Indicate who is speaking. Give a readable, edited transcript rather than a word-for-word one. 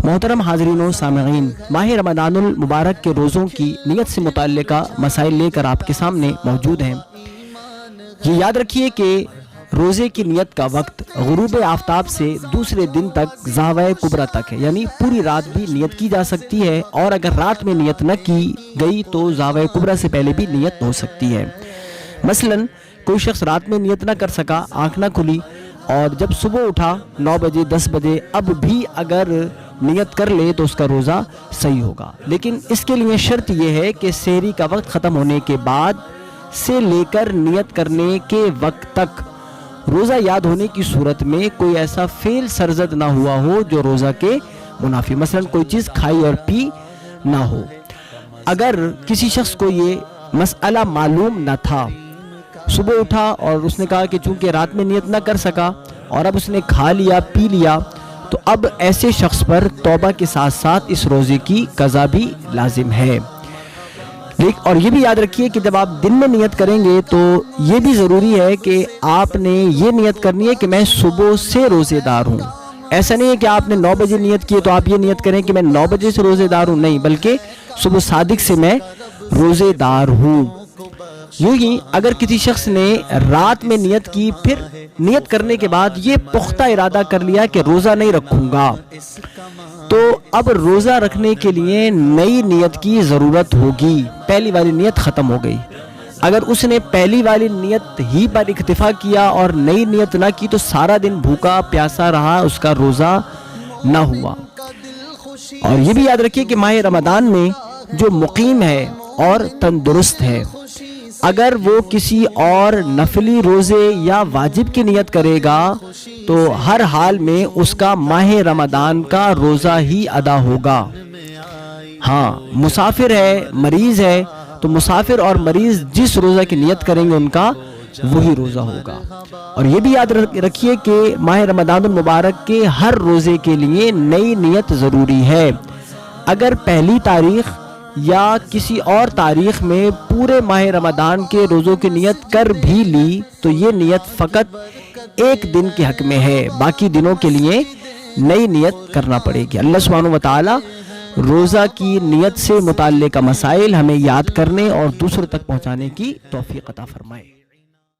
Speaker 1: محترم حاضرین و سامعین، ماہ رمضان المبارک کے روزوں کی نیت سے متعلقہ مسائل لے کر آپ کے سامنے موجود ہیں۔ یہ یاد رکھیے کہ روزے کی نیت کا وقت غروب آفتاب سے دوسرے دن تک زاویہ کبریٰ تک ہے، یعنی پوری رات بھی نیت کی جا سکتی ہے، اور اگر رات میں نیت نہ کی گئی تو زاویہ کبریٰ سے پہلے بھی نیت ہو سکتی ہے۔ مثلاً کوئی شخص رات میں نیت نہ کر سکا، آنکھ نہ کھلی، اور جب صبح اٹھا 9 بجے 10 بجے اب بھی اگر نیت کر لے تو اس کا روزہ صحیح ہوگا، لیکن اس کے لیے شرط یہ ہے کہ سحری کا وقت ختم ہونے کے بعد سے لے کر نیت کرنے کے وقت تک روزہ یاد ہونے کی صورت میں کوئی ایسا فعل سرزد نہ ہوا ہو جو روزہ کے منافی، مثلا کوئی چیز کھائی اور پی نہ ہو۔ اگر کسی شخص کو یہ مسئلہ معلوم نہ تھا، صبح اٹھا اور اس نے کہا کہ چونکہ رات میں نیت نہ کر سکا اور اب اس نے کھا لیا پی لیا، تو اب ایسے شخص پر توبہ کے ساتھ ساتھ اس روزے کی قضا بھی لازم ہے۔ اور یہ بھی یاد رکھیے کہ جب آپ دن میں نیت کریں گے تو یہ بھی ضروری ہے کہ آپ نے یہ نیت کرنی ہے کہ میں صبح سے روزے دار ہوں۔ ایسا نہیں ہے کہ آپ نے 9 بجے نیت کی تو آپ یہ نیت کریں کہ میں 9 بجے سے روزے دار ہوں، نہیں، بلکہ صبح صادق سے میں روزے دار ہوں۔ یوں ہی اگر کسی شخص نے رات میں نیت کی، پھر نیت کرنے کے بعد یہ پختہ ارادہ کر لیا کہ روزہ نہیں رکھوں گا، تو اب روزہ رکھنے کے لیے نئی نیت کی ضرورت ہوگی، پہلی والی نیت ختم ہو گئی۔ اگر اس نے پہلی والی نیت ہی پر اکتفا کیا اور نئی نیت نہ کی تو سارا دن بھوکا پیاسا رہا، اس کا روزہ نہ ہوا۔ اور یہ بھی یاد رکھیے کہ ماہ رمضان میں جو مقیم ہے اور تندرست ہے، اگر وہ کسی اور نفلی روزے یا واجب کی نیت کرے گا تو ہر حال میں اس کا ماہ رمضان کا روزہ ہی ادا ہوگا۔ ہاں، مسافر ہے، مریض ہے، تو مسافر اور مریض جس روزہ کی نیت کریں گے ان کا وہی روزہ ہوگا۔ اور یہ بھی یاد رکھیے کہ ماہ رمضان المبارک کے ہر روزے کے لیے نئی نیت ضروری ہے۔ اگر پہلی تاریخ یا کسی اور تاریخ میں پورے ماہ رمضان کے روزوں کی نیت کر بھی لی تو یہ نیت فقط ایک دن کے حق میں ہے، باقی دنوں کے لیے نئی نیت کرنا پڑے گی۔ اللہ سبحانہ و تعالی روزہ کی نیت سے متعلقہ مسائل ہمیں یاد کرنے اور دوسروں تک پہنچانے کی توفیق عطا فرمائے۔